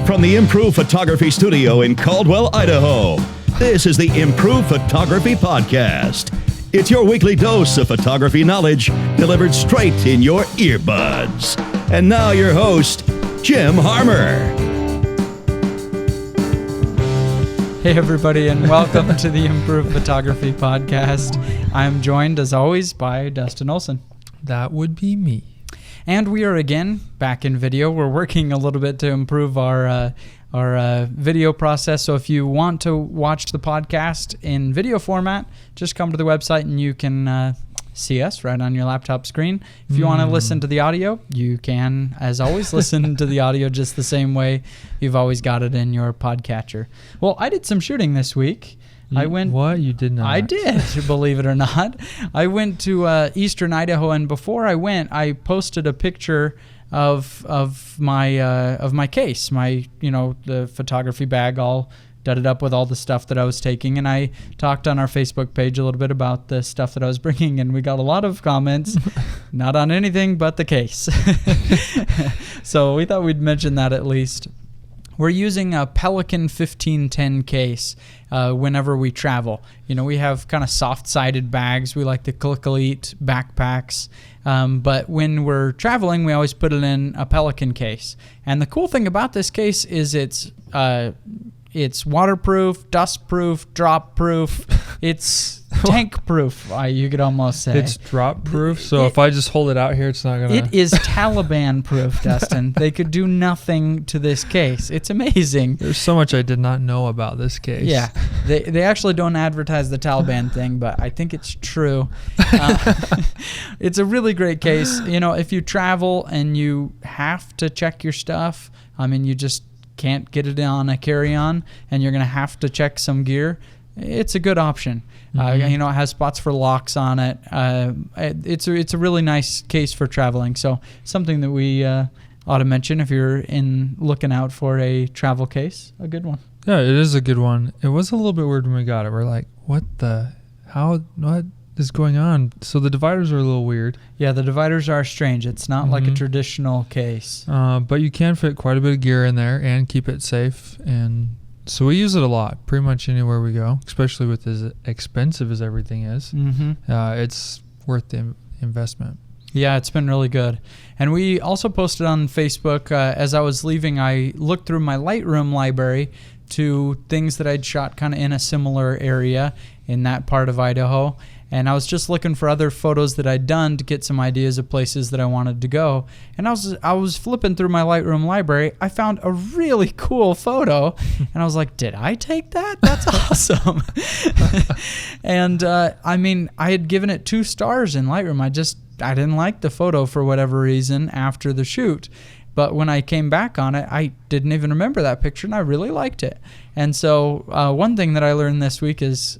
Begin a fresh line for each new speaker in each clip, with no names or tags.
From the Improve Photography Studio in Caldwell, Idaho, this is the Improve Photography Podcast. It's your weekly dose of photography knowledge delivered straight in your earbuds. And now your host, Jim Harmer.
Hey everybody, and welcome to the Improve Photography Podcast. I'm joined, as always, by Dustin Olsen.
That would be me.
And we are again back in video. We're working a little bit to improve our video process. So if you want to watch the podcast in video format, just come to the website and you can see us right on your laptop screen. If you want to listen to the audio, you can, as always, listen to the audio just the same way you've always got it in your podcatcher. Well, I did some shooting this week.
What? You did not?
I did, believe it or not. I went to eastern Idaho, and before I went, I posted a picture of my case, the photography bag, all dudded up with all the stuff that I was taking, and I talked on our Facebook page a little bit about the stuff that I was bringing, and we got a lot of comments, not on anything but the case. So we thought we'd mention that at least. We're using a Pelican 1510 case whenever we travel. You know, we have kind of soft-sided bags. We like the Click Elite backpacks. But when we're traveling, we always put it in a Pelican case. And the cool thing about this case is it's waterproof, dust-proof, drop-proof. It's tank-proof, you could almost say.
It's drop-proof, so if I just hold it out here, it's not going to...
It is Taliban-proof, Dustin. They could do nothing to this case. It's amazing.
There's so much I did not know about this case.
Yeah, they actually don't advertise the Taliban thing, but I think it's true. It's a really great case. You know, if you travel and you have to check your stuff, I mean, you just can't get it on a carry-on and you're going to have to check some gear, it's a good option. It has spots for locks on it. It's a really nice case for traveling. So something that we ought to mention if you're looking out for a travel case, a good one.
Yeah, it is a good one. It was a little bit weird when we got it. We're like, what is going on? So the dividers are a little weird. Yeah,
the dividers are strange. It's not like a traditional case.
But you can fit quite a bit of gear in there and keep it safe. And so we use it a lot, pretty much anywhere we go, especially with as expensive as everything is. It's worth the investment.
Yeah, it's been really good. And we also posted on Facebook, as I was leaving, I looked through my Lightroom library to things that I'd shot kind of in a similar area in that part of Idaho. And I was just looking for other photos that I'd done to get some ideas of places that I wanted to go. And I was flipping through my Lightroom library. I found a really cool photo. And I was like, did I take that? That's awesome. And I had given it 2 stars in Lightroom. I didn't like the photo for whatever reason after the shoot. But when I came back on it, I didn't even remember that picture, and I really liked it. And so one thing that I learned this week is...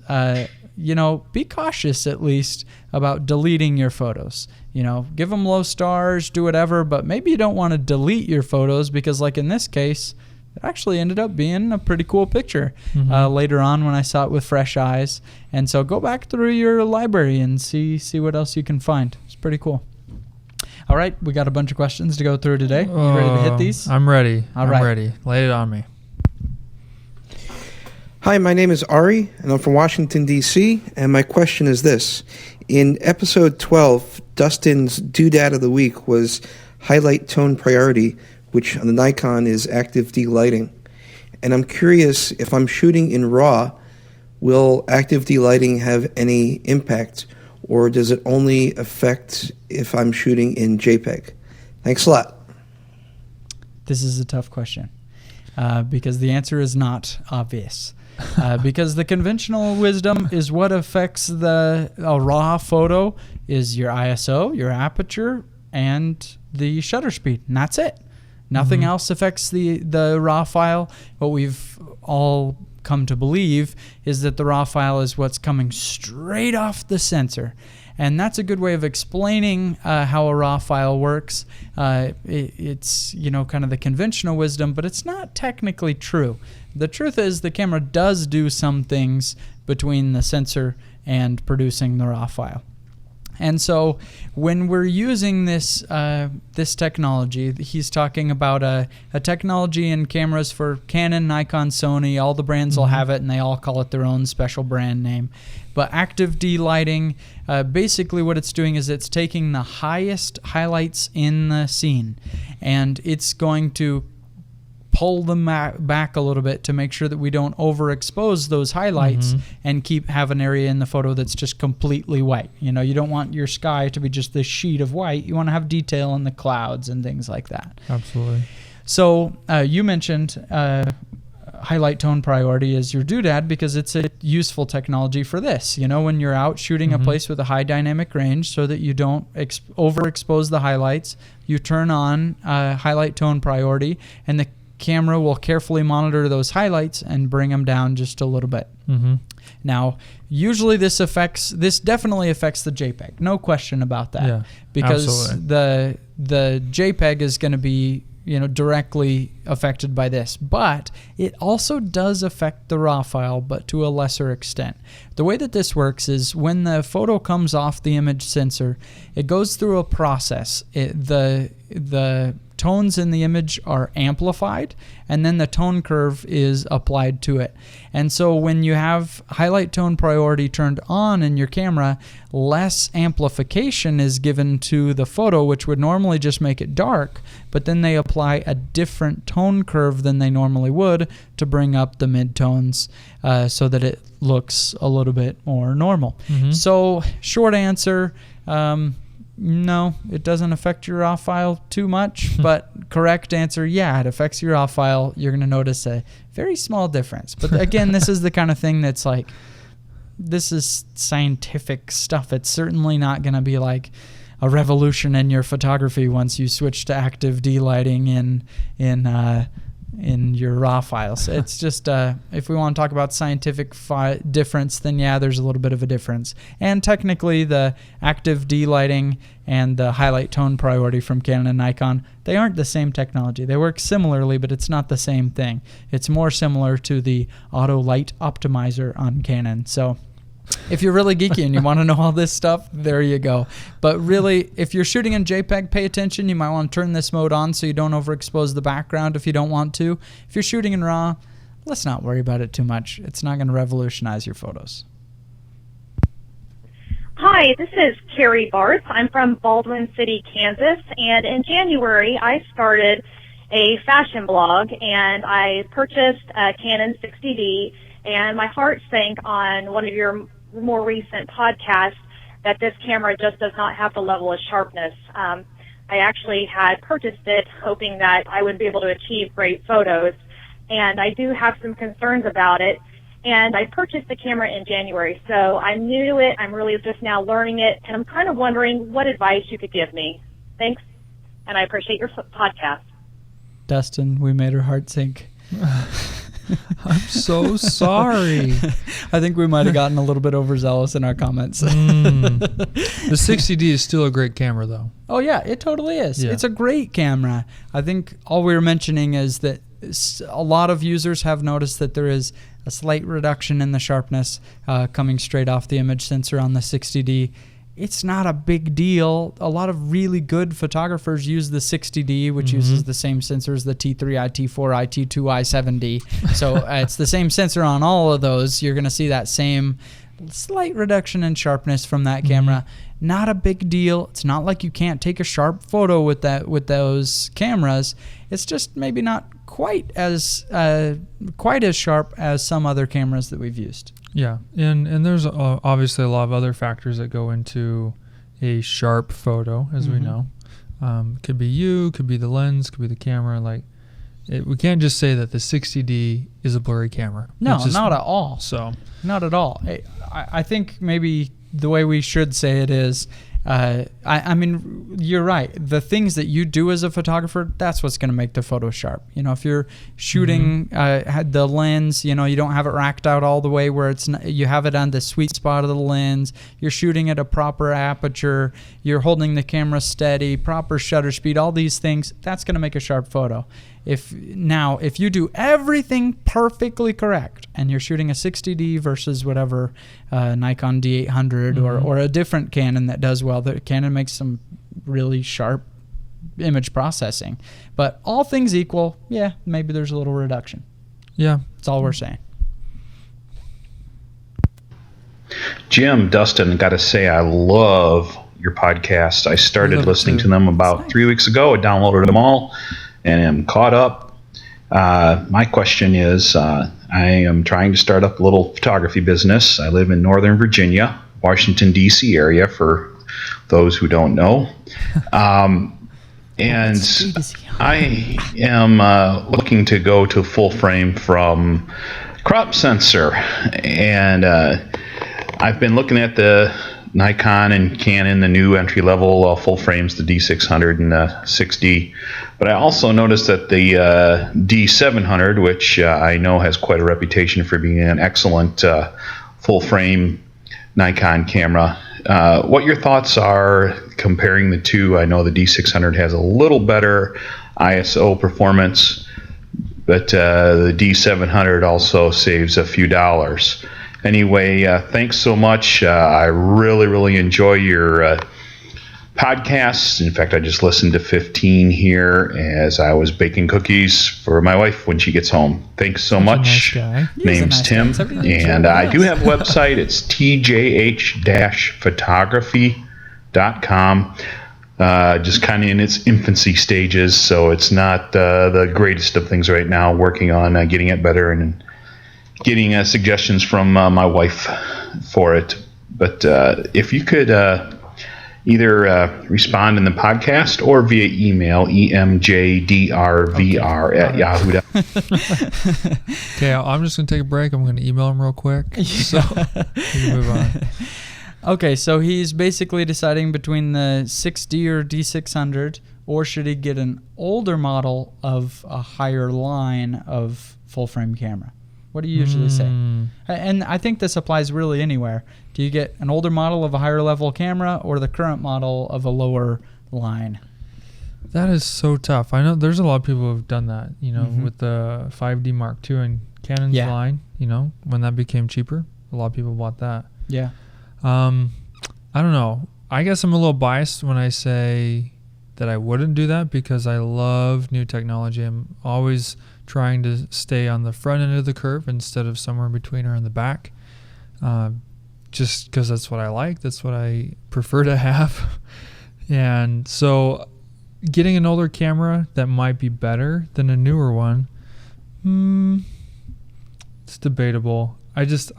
be cautious at least about deleting your photos. Give them low stars, do whatever, but maybe you don't want to delete your photos because, like in this case, it actually ended up being a pretty cool picture later on when I saw it with fresh eyes. And so go back through your library and see what else you can find. It's pretty cool. All right, we got a bunch of questions to go through today. You ready to hit these?
I'm ready.
I'm
ready. Lay it on me.
Hi, my name is Ari, and I'm from Washington, D.C., and my question is this. In episode 12, Dustin's doodad of the week was highlight tone priority, which on the Nikon is active delighting. And I'm curious, if I'm shooting in RAW, will active delighting have any impact, or does it only affect if I'm shooting in JPEG? Thanks a lot.
This is a tough question because the answer is not obvious. Because the conventional wisdom is what affects a raw photo is your ISO, your aperture, and the shutter speed, and that's it. Nothing else affects the raw file. What we've all come to believe is that the raw file is what's coming straight off the sensor. And that's a good way of explaining how a raw file works. It's kind of the conventional wisdom, but it's not technically true. The truth is the camera does do some things between the sensor and producing the raw file. And so when we're using this this technology, he's talking about a technology in cameras for Canon, Nikon, Sony. All the brands will have it, and they all call it their own special brand name. But active D-lighting, basically what it's doing is it's taking the highest highlights in the scene, and it's going to pull them back a little bit to make sure that we don't overexpose those highlights and have an area in the photo that's just completely white. You know, you don't want your sky to be just this sheet of white. You want to have detail in the clouds and things like that.
Absolutely.
So you mentioned highlight tone priority as your doodad because it's a useful technology for this. You know, when you're out shooting a place with a high dynamic range so that you don't overexpose the highlights, you turn on highlight tone priority, and the camera will carefully monitor those highlights and bring them down just a little bit. Now, usually this definitely affects the JPEG. No question about that.
Yeah,
because
absolutely.
the JPEG is going to be, you know, directly affected by this, but it also does affect the RAW file, but to a lesser extent. The way that this works is when the photo comes off the image sensor, it goes through a process. The tones in the image are amplified, and then the tone curve is applied to it. And so when you have highlight tone priority turned on in your camera, less amplification is given to the photo, which would normally just make it dark, but then they apply a different tone curve than they normally would to bring up the midtones so that it looks a little bit more normal. So short answer, no, it doesn't affect your RAW file too much, but correct answer, yeah, it affects your RAW file. You're going to notice a very small difference. But again, this is the kind of thing that's like, this is scientific stuff. It's certainly not going to be like a revolution in your photography once you switch to active D-lighting in your RAW files. It's just, if we want to talk about scientific difference, then yeah, there's a little bit of a difference. And technically, the active D-lighting and the highlight tone priority from Canon and Nikon, they aren't the same technology. They work similarly, but it's not the same thing. It's more similar to the auto light optimizer on Canon. So if you're really geeky and you want to know all this stuff, there you go. But really, if you're shooting in JPEG, pay attention. You might want to turn this mode on so you don't overexpose the background if you don't want to. If you're shooting in RAW, let's not worry about it too much. It's not going to revolutionize your photos.
Hi, this is Carrie Barth. I'm from Baldwin City, Kansas, and in January I started a fashion blog, and I purchased a Canon 60D, and my heart sank on one of your more recent podcasts that this camera just does not have the level of sharpness. I actually had purchased it hoping that I would be able to achieve great photos, and I do have some concerns about it. And I purchased the camera in January, so I'm new to it. I'm really just now learning it, and I'm kind of wondering what advice you could give me. Thanks, and I appreciate your podcast.
Dustin, we made her heart sink.
I'm so sorry.
I think we might have gotten a little bit overzealous in our comments.
The 60D is still a great camera, though.
Oh, yeah, it totally is.
Yeah.
It's a great camera. I think all we were mentioning is that a lot of users have noticed that there is a slight reduction in the sharpness coming straight off the image sensor on the 60D. It's not a big deal. A lot of really good photographers use the 60D, which uses the same sensor as the T3i, T4i, T2i, 7D. So it's the same sensor on all of those. You're going to see that same slight reduction in sharpness from that camera. Not a big deal. It's not like you can't take a sharp photo with those cameras. It's just maybe not quite as sharp as some other cameras that we've used.
Yeah, and there's obviously a lot of other factors that go into a sharp photo, as we know. Could be you, could be the lens, could be the camera. We can't just say that the 60D is a blurry camera.
No, not at all.
So,
not at all. I think maybe the way we should say it is, I mean, you're right. The things that you do as a photographer, that's what's going to make the photo sharp. You know, if you're shooting the lens, you know, you don't have it racked out all the way where you have it on the sweet spot of the lens. You're shooting at a proper aperture. You're holding the camera steady, proper shutter speed, all these things. That's going to make a sharp photo. If you do everything perfectly correct and you're shooting a 60D versus whatever Nikon D800 or a different Canon that does well. The Canon makes some really sharp image processing. But all things equal, yeah, maybe there's a little reduction.
Yeah.
That's all we're saying.
Jim, Dustin, got to say I love your podcast. I started listening to them about 3 weeks ago. I downloaded them all and am caught up. My question is, I am trying to start up a little photography business. I live in Northern Virginia, Washington, D.C. area, for those who don't know. And I am looking to go to full frame from crop sensor. And I've been looking at the Nikon and Canon, the new entry-level full frames, the D600 and the 6D. But I also noticed that the D700, which I know has quite a reputation for being an excellent full-frame Nikon camera. What your thoughts are comparing the two? I know the D600 has a little better ISO performance, but the D700 also saves a few dollars. Anyway, thanks so much. I really enjoy your podcasts. In fact, I just listened to 15 here as I was baking cookies for my wife when she gets home. Thanks so much.
Nice guy.
Name's Tim, and I do have a website. It's tjh-photography.com. Just kind of in its infancy stages, so it's not the greatest of things right now. Working on getting it better and getting suggestions from my wife for it. But if you could either respond in the podcast or via email, emjdrvr@yahoo.com.
Okay, I'm just going to take a break. I'm going to email him real quick. So we can move on.
Okay, so he's basically deciding between the 6D or D600, or should he get an older model of a higher line of full-frame camera? What do you usually say? And I think this applies really anywhere. Do you get an older model of a higher level camera or the current model of a lower line?
That is so tough. I know there's a lot of people who have done that, with the 5D Mark II and Canon's line, when that became cheaper. A lot of people bought that.
Yeah.
I don't know. I guess I'm a little biased when I say that I wouldn't do that because I love new technology. I'm always trying to stay on the front end of the curve instead of somewhere in between or in the back, just because that's what I like. That's what I prefer to have. And so getting an older camera that might be better than a newer one, it's debatable. I just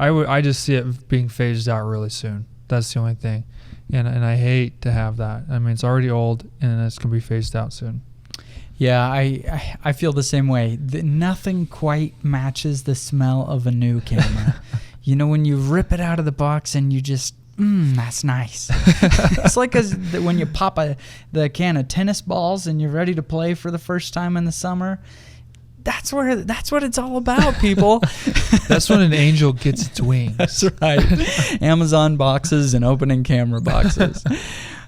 see it being phased out really soon. That's the only thing. And I hate to have that. I mean, it's already old and it's going to be phased out soon.
Yeah, I feel the same way. Nothing quite matches the smell of a new camera. When you rip it out of the box and you just, that's nice. It's like when you pop the can of tennis balls and you're ready to play for the first time in the summer. That's what it's all about, people.
That's when an angel gets its wings.
That's right. Amazon boxes and opening camera boxes.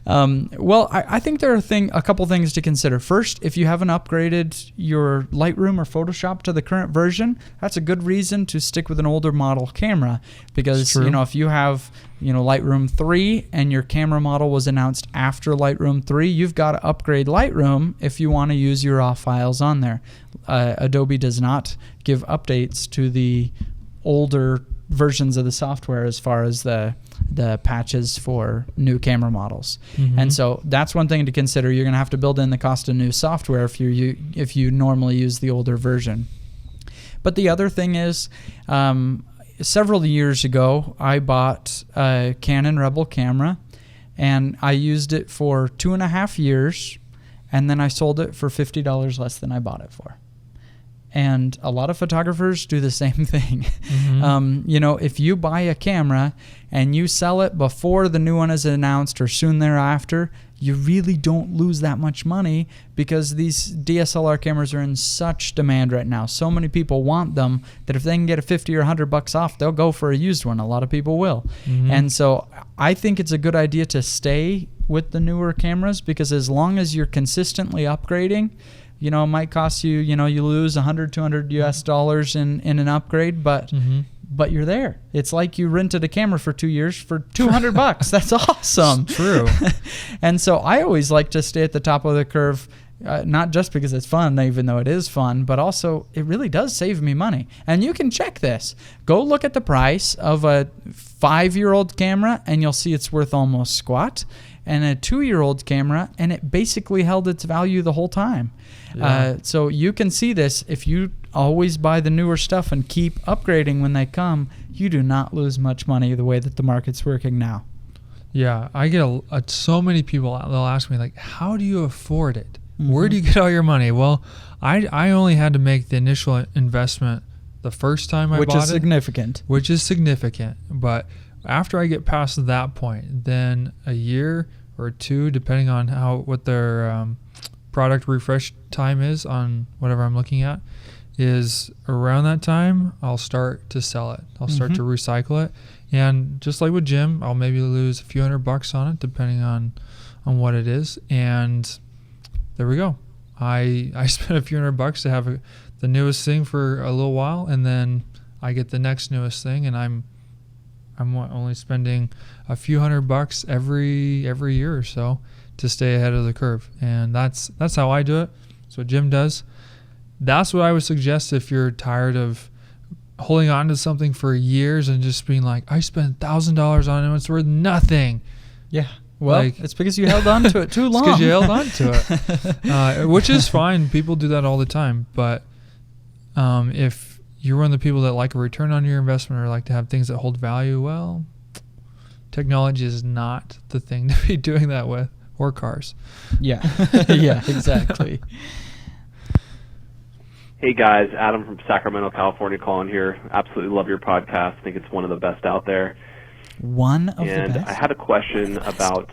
Well, I think there are a couple things to consider. First, if you haven't upgraded your Lightroom or Photoshop to the current version, that's a good reason to stick with an older model camera because if you have Lightroom 3 and your camera model was announced after Lightroom 3, you've got to upgrade Lightroom if you want to use your raw files on there. Adobe does not give updates to the older versions of the software as far as the patches for new camera models. And so that's one thing to consider. You're going to have to build in the cost of new software if you normally use the older version. But the other thing is, several years ago, I bought a Canon Rebel camera, and I used it for 2.5 years, and then I sold it for $50 less than I bought it for. And a lot of photographers do the same thing. If you buy a camera and you sell it before the new one is announced or soon thereafter, you really don't lose that much money because these DSLR cameras are in such demand right now. So many people want them that if they can get a $50 or $100 off, they'll go for a used one. A lot of people will. And so I think it's a good idea to stay with the newer cameras because as long as you're consistently upgrading, it might cost you, you lose 100, 200 US dollars in an upgrade, but you're there. It's like you rented a camera for 2 years for $200. That's awesome.
True.
And so I always like to stay at the top of the curve, not just because it's fun, even though it is fun, but also it really does save me money. And you can check this. Go look at the price of a 5-year-old camera, and you'll see it's worth almost squat. And a 2-year-old camera, and it basically held its value the whole time.
Yeah.
So you can see this. If you always buy the newer stuff and keep upgrading when they come, you do not lose much money the way that the market's working now.
Yeah, I get so many people, they'll ask me, like, how do you afford it? Where do you get all your money? Well, I only had to make the initial investment the first time I bought it.
Which is significant.
Which is significant. But after I get past that point, then a year or two, depending on what their product refresh time is on whatever I'm looking at, is around that time, I'll start to sell it. I'll start to recycle it. And just like with Jim, I'll maybe lose a few $100 on it, depending on what it is. And there we go. I spent a few $100 to have the newest thing for a little while, and then I get the next newest thing, and I'm only spending a few $100 every year or so to stay ahead of the curve. And that's how I do it. That's what Jim does. That's what I would suggest if you're tired of holding on to something for years and just being like, I spent $1,000 on it and it's worth nothing.
Yeah. Well, it's because you held on to it too long.
It's because you held on to it, which is fine. People do that all the time. But if you're one of the people that like a return on your investment or like to have things that hold value, well, technology is not the thing to be doing that with, or cars.
Yeah. Yeah, exactly.
Hey guys, Adam from Sacramento, California calling here. Absolutely love your podcast. I think it's one of the best out there.
One of the best?
And I had a question about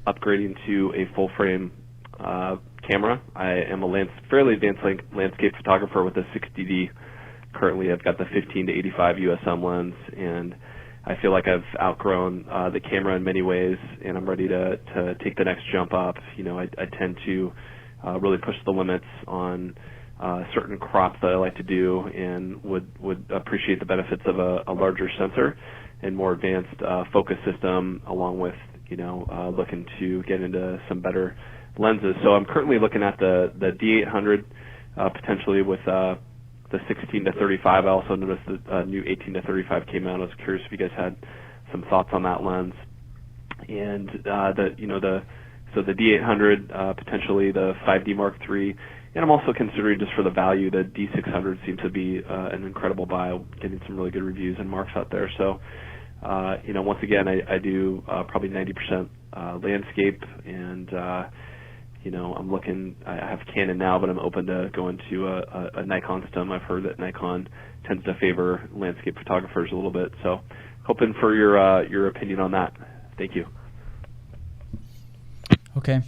upgrading to a full-frame camera. I am a fairly advanced landscape photographer with a 60D. Currently, I've got the 15 to 85 USM lens, and I feel like I've outgrown the camera in many ways, and I'm ready to take the next jump up. I tend to really push the limits on certain crops that I like to do, and would appreciate the benefits of a larger sensor and more advanced focus system, along with looking to get into some better lenses. So I'm currently looking at the D800 potentially with the 16 to 35. I also noticed the new 18 to 35 came out. I was curious if you guys had some thoughts on that lens. And so the D800, potentially the 5D Mark III. And I'm also considering, just for the value, the D600 seems to be an incredible buy, getting some really good reviews and marks out there. So, once again, I do probably 90% landscape, and I'm looking. I have Canon now, but I'm open to going to a Nikon stem. I've heard that Nikon tends to favor landscape photographers a little bit. So, hoping for your opinion on that. Thank you.
Okay.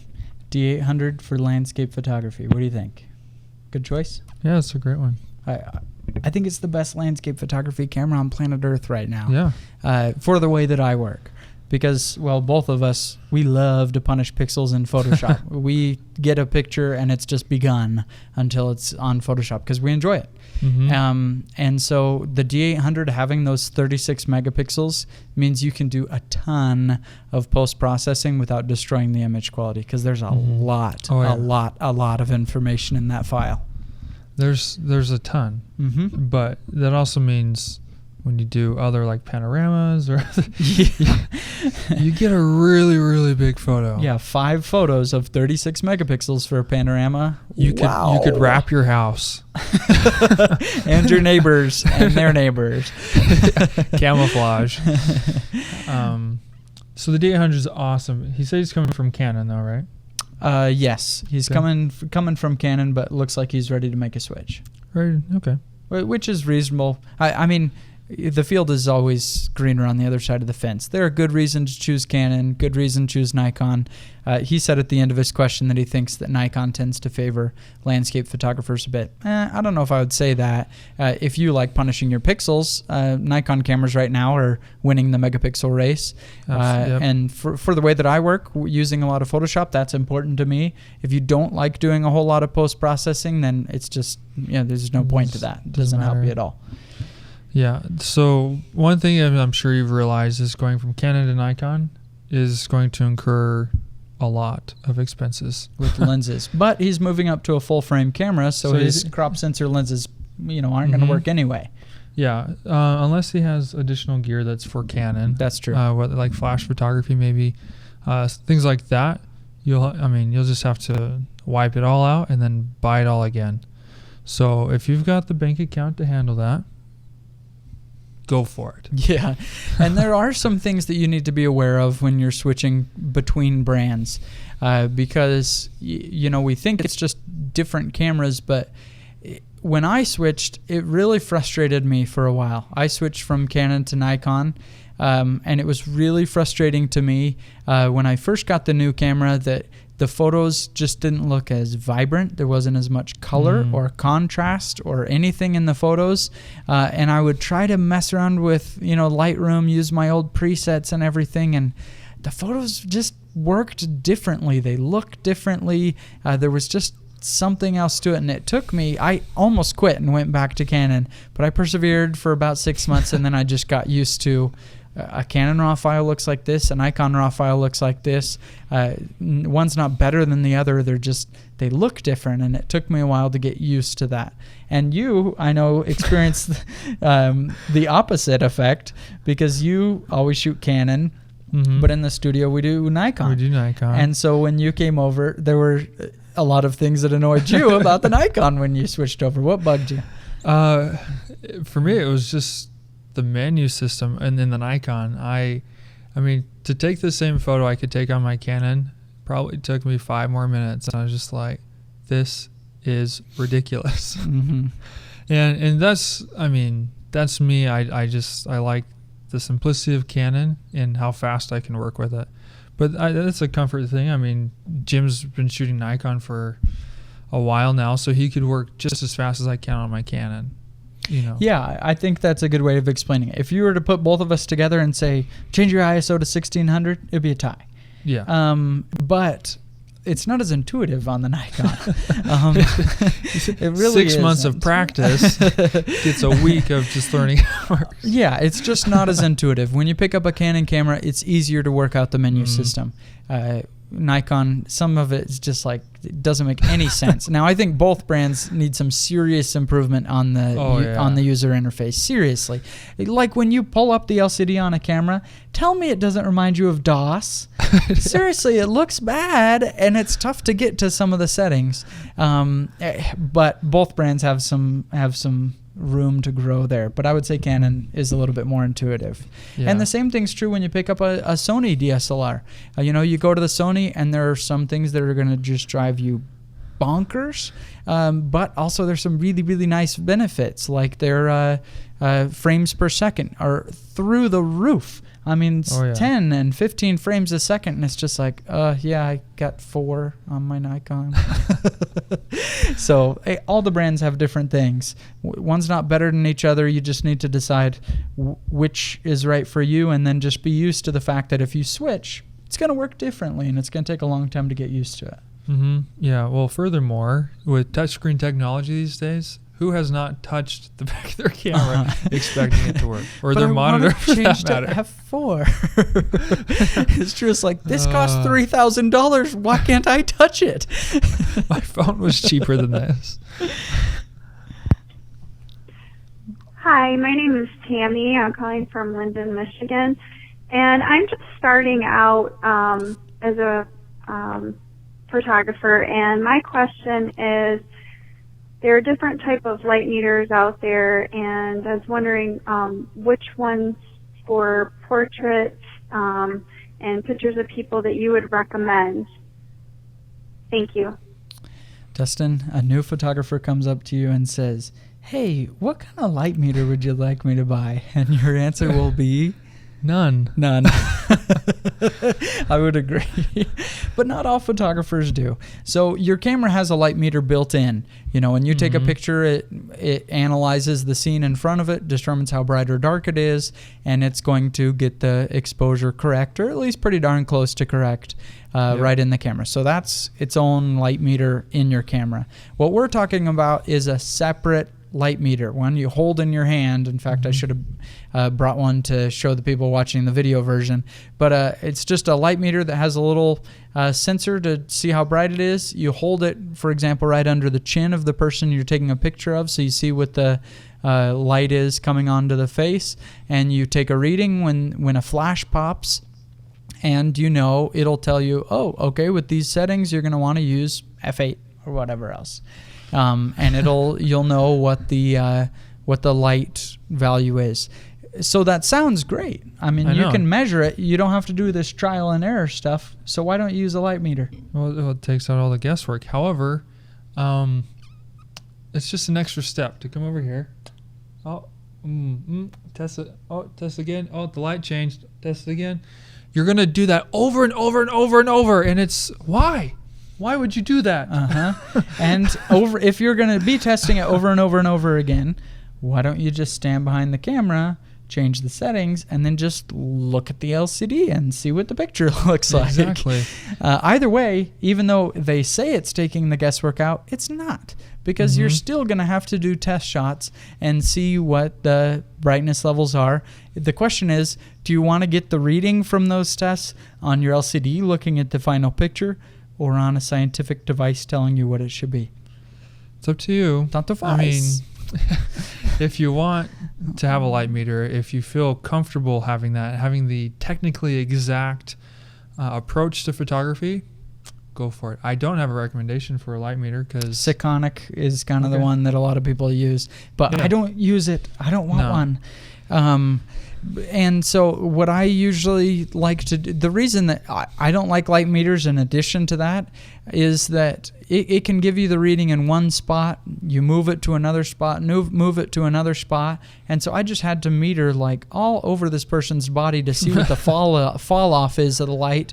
D800 for landscape photography. What do you think? Good choice?
Yeah, it's a great one.
I think it's the best landscape photography camera on planet Earth right now.
Yeah.
For the way that I work. Because, well, both of us, we love to punish pixels in Photoshop. We get a picture and it's just begun until it's on Photoshop because we enjoy it.
Mm-hmm.
And so the D800 having those 36 megapixels means you can do a ton of post-processing without destroying the image quality, because there's a lot of information in that file.
There's a ton. But that also means when you do other like panoramas or you get a really, really big photo.
Yeah, 5 photos of 36 megapixels for a panorama.
You could wrap your house.
And your neighbors and their neighbors.
Camouflage. So the D800 is awesome. He said he's coming from Canon though, right?
Yes, he's coming from Canon, but looks like he's ready to make a switch.
Right. Okay.
Which is reasonable. I mean, the field is always greener on the other side of the fence. There are good reasons to choose Canon, good reason to choose Nikon. He said at the end of his question that he thinks that Nikon tends to favor landscape photographers a bit. I don't know if I would say that. If you like punishing your pixels, Nikon cameras right now are winning the megapixel race.
Yep.
And for the way that I work, using a lot of Photoshop, that's important to me. If you don't like doing a whole lot of post-processing, then it's just, there's no point to that. It doesn't help you at all.
Yeah. So one thing I'm sure you've realized is going from Canon to Nikon is going to incur a lot of expenses
with lenses. But he's moving up to a full frame camera, so his crop sensor lenses, aren't going to work anyway.
Yeah, unless he has additional gear that's for Canon.
That's true.
Like flash photography, maybe things like that. You'll just have to wipe it all out and then buy it all again. So if you've got the bank account to handle that, go for it.
Yeah. And there are some things that you need to be aware of when you're switching between brands, because we think it's just different cameras, but when I switched, it really frustrated me for a while. I switched from Canon to Nikon, and it was really frustrating to me when I first got the new camera that the photos just didn't look as vibrant. There wasn't as much color or contrast or anything in the photos. And I would try to mess around with, Lightroom, use my old presets and everything. And the photos just worked differently. They looked differently. There was just something else to it. And it took me, I almost quit and went back to Canon. But I persevered for about 6 months, and then I just got used to a Canon RAW file looks like this, a Nikon RAW file looks like this. One's not better than the other. They look different, and it took me a while to get used to that. And you, I know, experienced the opposite effect, because you always shoot Canon, but in the studio we do Nikon.
We do Nikon.
And so when you came over, there were a lot of things that annoyed you about the Nikon when you switched over. What bugged you?
For me, it was just the menu system, and then the Nikon. I mean, to take the same photo I could take on my Canon probably took me 5 more minutes, and I was just like, this is ridiculous. And that's me. I like the simplicity of Canon and how fast I can work with it. But that's a comfort thing. I mean, Jim's been shooting Nikon for a while now, so he could work just as fast as I can on my Canon.
Yeah, I think that's a good way of explaining it. If you were to put both of us together and say, change your ISO to 1600, it'd be a tie.
Yeah.
But it's not as intuitive on the Nikon. It really
6 months of practice gets a week of just learning.
Yeah, it's just not as intuitive. When you pick up a Canon camera, it's easier to work out the menu system. Nikon, some of it is just like, it doesn't make any sense. Now, I think both brands need some serious improvement on the user interface. Seriously. Like when you pull up the LCD on a camera, tell me it doesn't remind you of DOS. Seriously, it looks bad, and it's tough to get to some of the settings. But both brands have some room to grow there, but I would say Canon is a little bit more intuitive. And the same thing's true when you pick up a Sony DSLR. You go to the Sony, and there are some things that are going to just drive you bonkers, but also there's some really, really nice benefits, like their frames per second are through the roof. I mean, 10 and 15 frames a second, and it's just like, I got 4 on my Nikon. So all the brands have different things. One's not better than each other. You just need to decide which is right for you, and then just be used to the fact that if you switch, it's going to work differently, and it's going to take a long time to get used to it.
Yeah, well, furthermore, with touchscreen technology these days, who has not touched the back of their camera expecting it to work? Or
but
their monitor, for that
to
matter.
F4. It's true. It's like, this costs $3,000. Why can't I touch it?
My phone was cheaper than this.
Hi, my name is Tammy. I'm calling from Linden, Michigan. And I'm just starting out as a photographer. And my question is, there are different type of light meters out there, and I was wondering which ones for portraits and pictures of people that you would recommend. Thank you.
Dustin, a new photographer comes up to you and says, hey, what kind of light meter would you like me to buy? And your answer will be...
None.
I would agree. But not all photographers do. So your camera has a light meter built in. When you take a picture, it analyzes the scene in front of it, determines how bright or dark it is, and it's going to get the exposure correct, or at least pretty darn close to correct, right in the camera. So that's its own light meter in your camera. What we're talking about is a separate light meter, one you hold in your hand. In fact, I should have brought one to show the people watching the video version. But it's just a light meter that has a little sensor to see how bright it is. You hold it, for example, right under the chin of the person you're taking a picture of, so you see what the light is coming onto the face. And you take a reading when a flash pops, and it'll tell you, oh, okay, with these settings, you're going to want to use f8 or whatever else. And you'll know what the light value is. So that sounds great. I mean, you can measure it. You don't have to do this trial and error stuff. So why don't you use a light meter?
Well, it takes out all the guesswork. However, it's just an extra step to come over here. Oh, test it. Oh, test again. Oh, the light changed. Test it again. You're gonna do that over and over and over and over, and it's why? Why would you do that?
And if you're going to be testing it over and over and over again, why don't you just stand behind the camera, change the settings, and then just look at the LCD and see what the picture looks like?
Exactly.
Either way, even though they say it's taking the guesswork out, it's not, because you're still going to have to do test shots and see what the brightness levels are. The question is, do you want to get the reading from those tests on your LCD looking at the final picture, or on a scientific device telling you what it should be?
It's up to you.
Tanto faz.
I mean, if you want to have a light meter, if you feel comfortable having that, having the technically exact approach to photography, go for it. I don't have a recommendation for a light meter because
Sekonic is kind of the one that a lot of people use, but I don't use it. I don't want one. And so what I usually like to do, the reason that I don't like light meters in addition to that, is that it can give you the reading in one spot, you move it to another spot, move it to another spot, and so I just had to meter like all over this person's body to see what the fall off is of the light,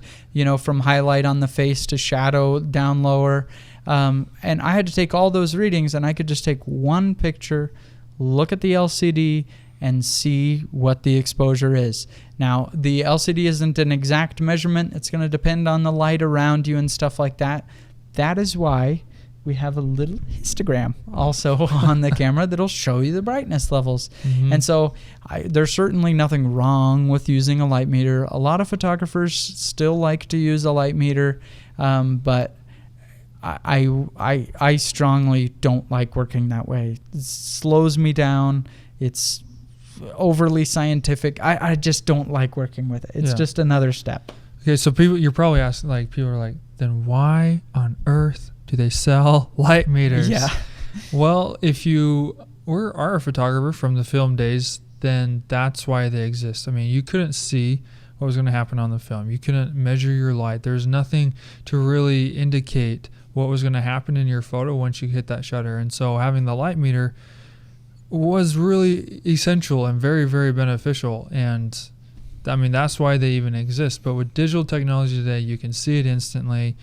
from highlight on the face to shadow down lower, and I had to take all those readings, and I could just take one picture, look at the LCD, and see what the exposure is. Now, the LCD isn't an exact measurement. It's going to depend on the light around you and stuff like that. That is why we have a little histogram also on the camera that'll show you the brightness levels. And so there's certainly nothing wrong with using a light meter. A lot of photographers still like to use a light meter, but I strongly don't like working that way. It slows me down. It's overly scientific. I just don't like working with it. It's just another step.
Okay, so you're probably asking, people are like, then why on earth do they sell light meters?
Yeah.
Well, if you are a photographer from the film days, then that's why they exist. I mean, you couldn't see what was going to happen on the film. You couldn't measure your light. There's nothing to really indicate what was going to happen in your photo once you hit that shutter. And so having the light meter was really essential and very, very beneficial. And I mean, that's why they even exist. But with digital technology today, you can see it instantly.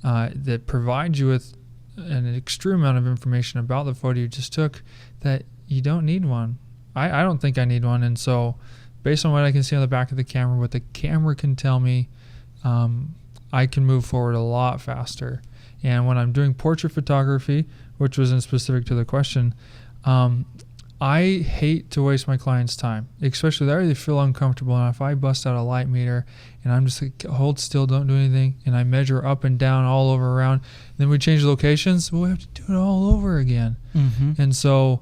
That provides you with an extreme amount of information about the photo you just took that you don't need one. I don't think I need one. And so based on what I can see on the back of the camera, what the camera can tell me, I can move forward a lot faster. And when I'm doing portrait photography, which was in specific to the question, I hate to waste my client's time, especially they already feel uncomfortable. And if I bust out a light meter and I'm just like, hold still, don't do anything, and I measure up and down all over around, then we change locations, we have to do it all over again. And so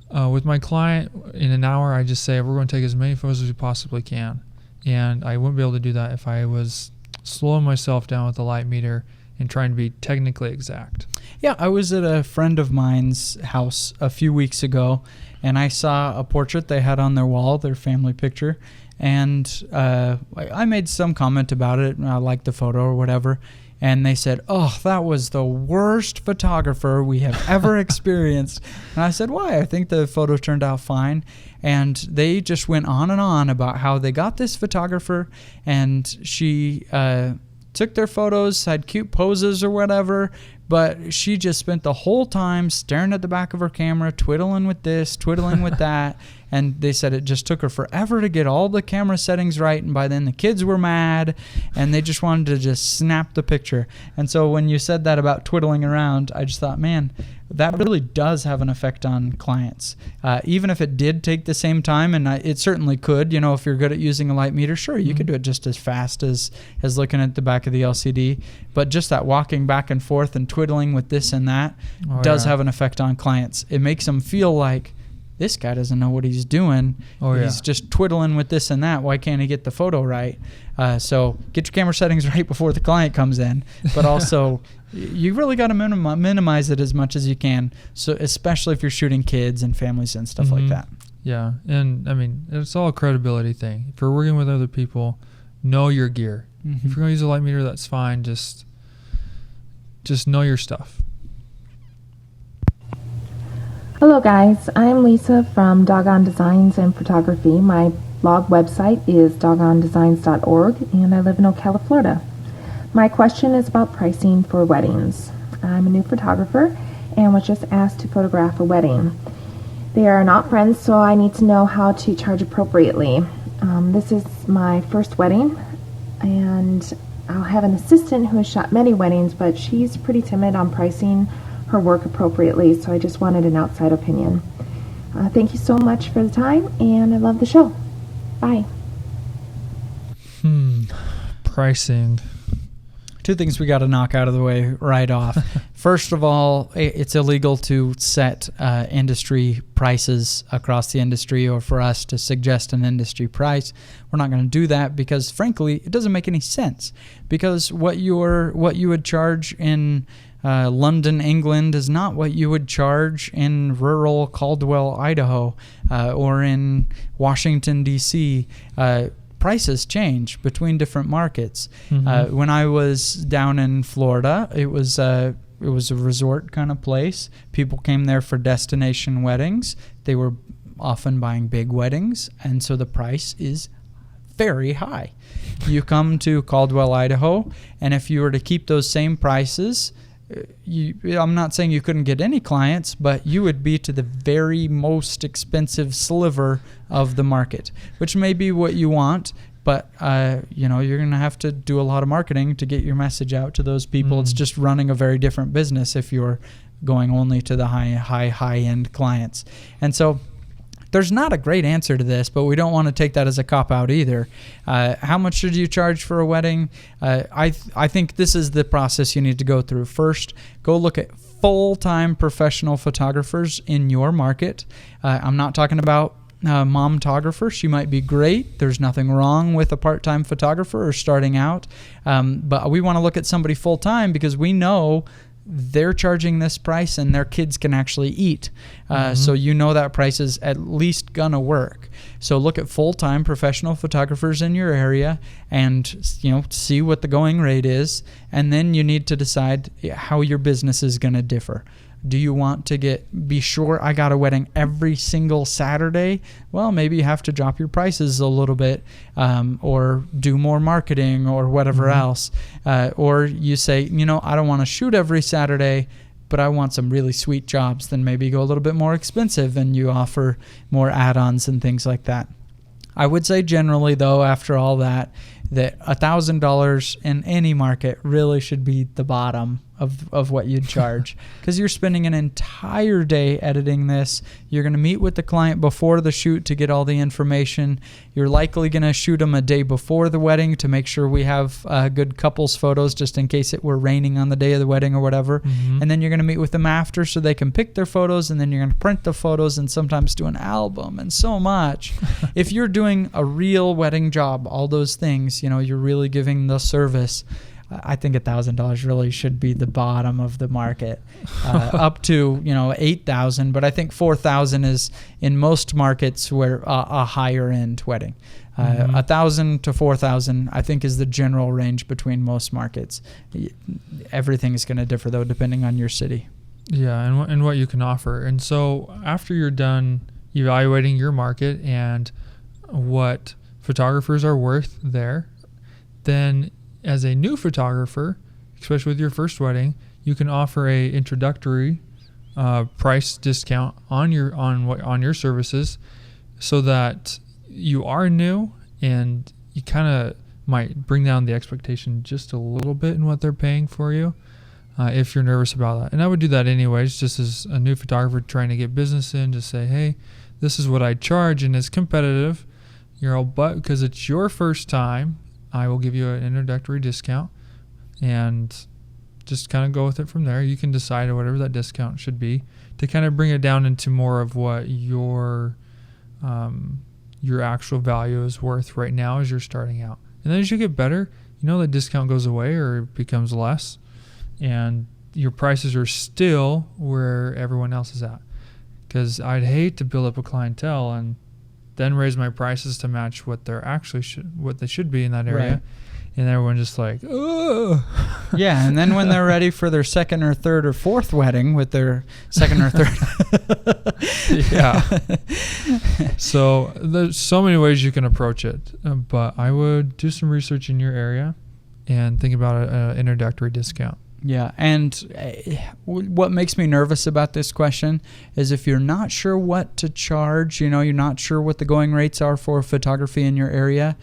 with my client, in an hour, I just say, we're going to take as many photos as we possibly can. And I wouldn't be able to do that if I was slowing myself down with the light meter and trying to be technically exact.
Yeah, I was at a friend of mine's house a few weeks ago, and I saw a portrait they had on their wall, their family picture, and I made some comment about it, and I liked the photo or whatever, and they said, "Oh, that was the worst photographer we have ever experienced." And I said, "Why?" "I think the photo turned out fine." And they just went on and on about how they got this photographer, and she took their photos, had cute poses or whatever, but she just spent the whole time staring at the back of her camera, twiddling with this, twiddling with that. And they said it just took her forever to get all the camera settings right. And by then the kids were mad and they just wanted to just snap the picture. And so when you said that about twiddling around, I just thought, man, that really does have an effect on clients. Even if it did take the same time, and it certainly could, if you're good at using a light meter, sure, you could do it just as fast as looking at the back of the LCD. But just that walking back and forth and twiddling with this and that does have an effect on clients. It makes them feel like, this guy doesn't know what he's doing. He's just twiddling with this and that. Why can't he get the photo right? So get your camera settings right before the client comes in. But also, you really got to minimize it as much as you can. So especially if you're shooting kids and families and stuff like that.
Yeah, and I mean, it's all a credibility thing. If you're working with other people, know your gear. If you're going to use a light meter, that's fine. Just know your stuff.
Hello guys, I'm Lisa from Doggone Designs and Photography. My blog website is doggonedesigns.org and I live in Ocala, Florida. My question is about pricing for weddings. I'm a new photographer and was just asked to photograph a wedding. They are not friends, so I need to know how to charge appropriately. This is my first wedding and I'll have an assistant who has shot many weddings, but she's pretty timid on pricing her work appropriately, so I just wanted an outside opinion. Thank you so much for the time, and I love the show. Bye.
Pricing.
Two things we got to knock out of the way right off. First of all, it's illegal to set industry prices across the industry, or for us to suggest an industry price. We're not going to do that because, frankly, it doesn't make any sense. Because what you would charge in London, England is not what you would charge in rural Caldwell, Idaho, or in Washington, D.C. Prices change between different markets. When I was down in Florida, it was a resort kind of place. People came there for destination weddings. They were often buying big weddings, and so the price is very high. You come to Caldwell, Idaho, and if you were to keep those same prices, I'm not saying you couldn't get any clients, but you would be to the very most expensive sliver of the market, which may be what you want, but you're going to have to do a lot of marketing to get your message out to those people. It's just running a very different business if you're going only to the high-end clients. And so there's not a great answer to this, but we don't want to take that as a cop-out either. How much should you charge for a wedding? I think this is the process you need to go through. First, go look at full-time professional photographers in your market. I'm not talking about mom-tographer. She might be great. There's nothing wrong with a part-time photographer or starting out. But we want to look at somebody full-time because we know they're charging this price and their kids can actually eat. So that price is at least gonna work. So look at full-time professional photographers in your area and see what the going rate is, and then you need to decide how your business is gonna differ. Do you want to be sure I got a wedding every single Saturday? Well, maybe you have to drop your prices a little bit, or do more marketing or whatever else. Or you say, I don't want to shoot every Saturday, but I want some really sweet jobs. Then maybe go a little bit more expensive and you offer more add-ons and things like that. I would say generally, though, after all that $1,000 in any market really should be the bottom of what you'd charge, because you're spending an entire day editing this. You're going to meet with the client before the shoot to get all the information. You're likely going to shoot them a day before the wedding to make sure we have good couples photos just in case it were raining on the day of the wedding or whatever. And then you're going to meet with them after so they can pick their photos, and then you're going to print the photos and sometimes do an album and so much. If you're doing a real wedding job, all those things, you're really giving the service, I think $1,000 really should be the bottom of the market, up to $8,000. But I think $4,000 is in most markets where a higher end wedding. $1,000 to $4,000 I think is the general range between most markets. Everything is going to differ though depending on your city.
Yeah, and what you can offer. And so after you're done evaluating your market and what photographers are worth there, then as a new photographer, especially with your first wedding, you can offer a introductory price discount on your services, so that you are new and you kind of might bring down the expectation just a little bit in what they're paying for you, if you're nervous about that. And I would do that anyways, just as a new photographer trying to get business in, to say, hey, this is what I charge and it's competitive, but because it's your first time, I will give you an introductory discount, and just kind of go with it from there. You can decide whatever that discount should be to kind of bring it down into more of what your actual value is worth right now as you're starting out. And then as you get better, the discount goes away or becomes less, and your prices are still where everyone else is at. Because I'd hate to build up a clientele and then raise my prices to match what they're actually what they should be in that area. Right. And everyone just like, oh.
Yeah, and then when they're ready for their second or third or fourth wedding with their second or third.
Yeah. So there's so many ways you can approach it. But I would do some research in your area and think about an introductory discount.
Yeah, and what makes me nervous about this question is if you're not sure what to charge, you're not sure what the going rates are for photography in your area,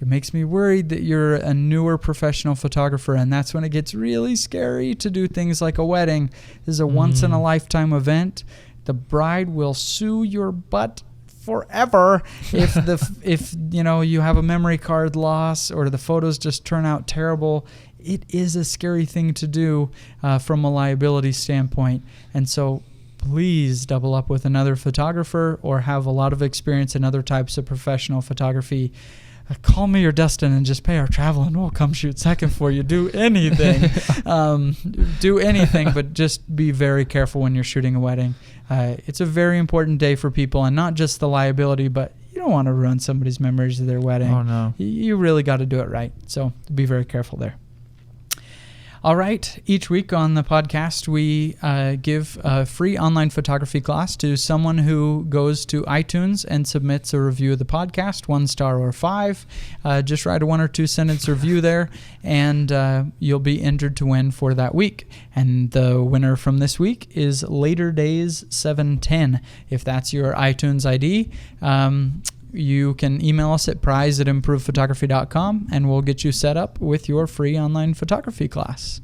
it makes me worried that you're a newer professional photographer, and that's when it gets really scary to do things like a wedding. This is a once-in-a-lifetime event. The bride will sue your butt forever if you have a memory card loss or the photos just turn out terrible. It is a scary thing to do from a liability standpoint. And so please double up with another photographer or have a lot of experience in other types of professional photography. Call me or Dustin and just pay our travel and we'll come shoot second for you. Do anything. But just be very careful when you're shooting a wedding. It's a very important day for people, and not just the liability, but you don't want to ruin somebody's memories of their wedding.
Oh, no.
You really got to do it right. So be very careful there. All right. Each week on the podcast, we give a free online photography class to someone who goes to iTunes and submits a review of the podcast, 1 star or 5. Just write a 1 or 2 sentence review there, and you'll be entered to win for that week. And the winner from this week is Later Days 710. If that's your iTunes ID, you can email us at prize@improvephotography.com, and we'll get you set up with your free online photography class.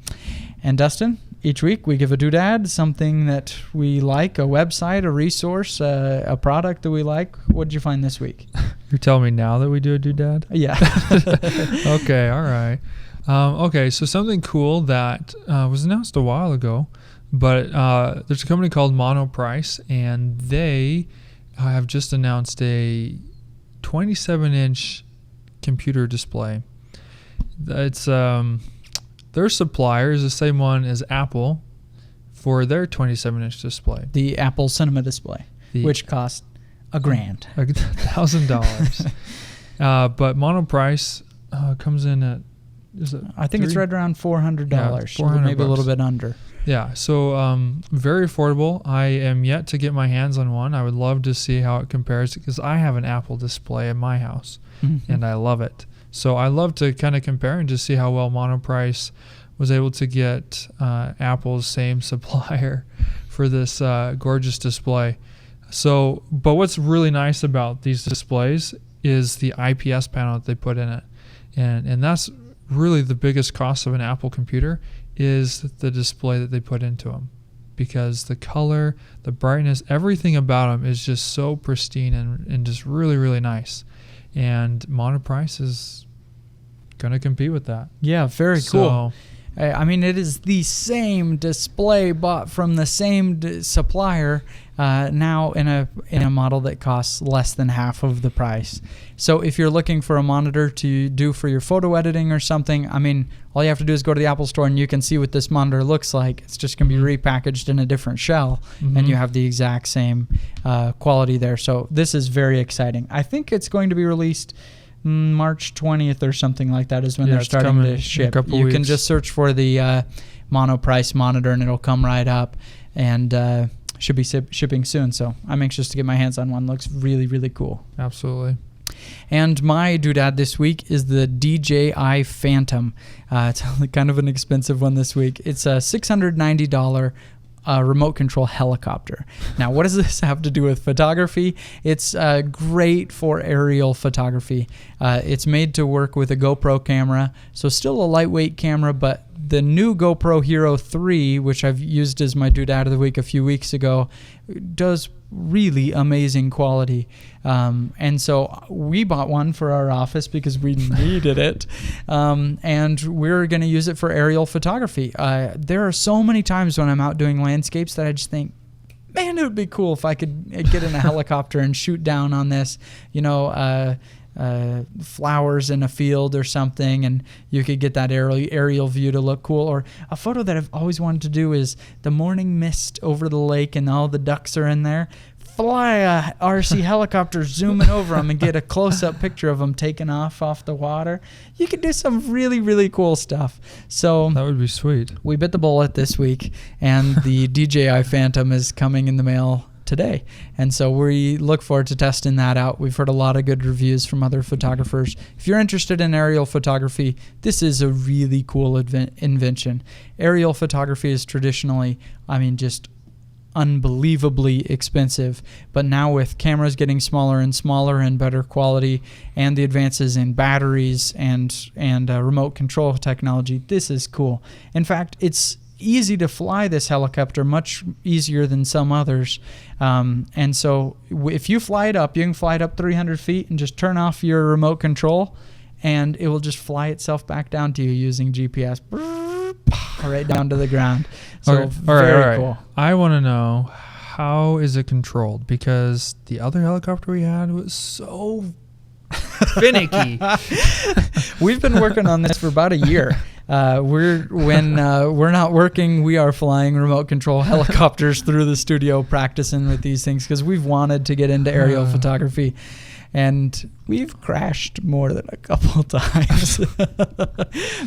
And Dustin, each week we give a doodad, something that we like, a website, a resource, a product that we like. What did you find this week?
You're telling me now that we do a doodad?
Yeah.
Okay, all right. Okay, so something cool that was announced a while ago, but there's a company called Monoprice, and they have just announced a 27-inch computer display. It's their supplier is the same one as Apple for their 27-inch display.
The Apple Cinema display, which cost $1,000.
$1,000. But Monoprice comes in at,
I think it's right around $400.
Yeah, $400,
maybe a little bit under.
Yeah, so very affordable. I am yet to get my hands on one. I would love to see how it compares, because I have an Apple display in my house, and I love it. So I love to kind of compare and just see how well Monoprice was able to get Apple's same supplier for this gorgeous display. So, but what's really nice about these displays is the IPS panel that they put in it, and that's really the biggest cost of an Apple computer, is the display that they put into them, because the color, the brightness, everything about them is just so pristine and just really, really nice. And Monoprice is going to compete with that.
Yeah, very cool. I mean, it is the same display bought from the same supplier, now in a model that costs less than half of the price. So if you're looking for a monitor to do for your photo editing or something, I mean, all you have to do is go to the Apple Store and you can see what this monitor looks like. It's just going to be repackaged in a different shell, and you have the exact same quality there. So this is very exciting. I think it's going to be released March 20th or something like that is when they're starting to ship. You can just search for the Monoprice monitor and it'll come right up, and should be shipping soon. So I'm anxious to get my hands on one. Looks really, really cool.
Absolutely.
And my doodad this week is the DJI Phantom. It's kind of an expensive one this week. It's a $690 remote control helicopter. Now, what does this have to do with photography? It's great for aerial photography. It's made to work with a GoPro camera, so still a lightweight camera, but the new GoPro Hero 3, which I've used as my doodad of the week a few weeks ago, does really amazing quality. And so we bought one for our office because we needed it. And we're going to use it for aerial photography. There are so many times when I'm out doing landscapes that I just think, man, it would be cool if I could get in a helicopter and shoot down on this, flowers in a field or something, and you could get that aerial view to look cool. Or a photo that I've always wanted to do is the morning mist over the lake and all the ducks are in there. Fly a RC helicopter zooming over them and get a close-up picture of them taking off the water. You could do some really, really cool stuff. So
that would be sweet.
We bit the bullet this week, and the DJI Phantom is coming in the mail today, and so we look forward to testing that out. We've heard a lot of good reviews from other photographers. If you're interested in aerial photography, this is a really cool invention. Aerial photography is traditionally, just unbelievably expensive, but now with cameras getting smaller and smaller and better quality, and the advances in batteries and remote control technology, this is cool. In fact, it's easy to fly this helicopter, much easier than some others. And so if you fly it up, you can fly it up 300 feet and just turn off your remote control, and it will just fly itself back down to you using GPS right down to the ground. So very cool.
I want to know, how is it controlled? Because the other helicopter we had was so finicky.
We've been working on this for about a year. When we're not working, we are flying remote control helicopters through the studio practicing with these things because we've wanted to get into aerial photography, and we've crashed more than a couple times.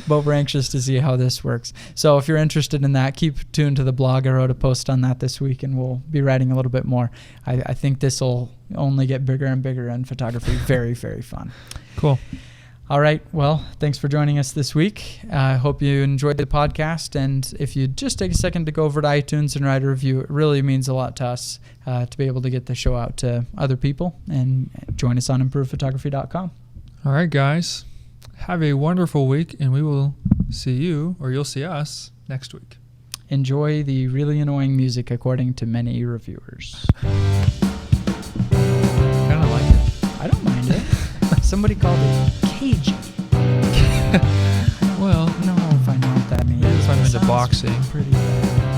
But we're anxious to see how this works. So if you're interested in that, keep tuned to the blog. I wrote a post on that this week, and we'll be writing a little bit more. I think this will only get bigger and bigger in photography. Very, very fun.
Cool.
All right. Well, thanks for joining us this week. I hope you enjoyed the podcast. And if you just take a second to go over to iTunes and write a review, it really means a lot to us to be able to get the show out to other people. And join us on improvephotography.com.
All right, guys. Have a wonderful week, and we will see you, or you'll see us, next week.
Enjoy the really annoying music, according to many reviewers.
Kind of like it.
I don't mind it. Somebody called it cagey.
Well,
no, if I know what that means.
If I'm into boxing.
Pretty bad.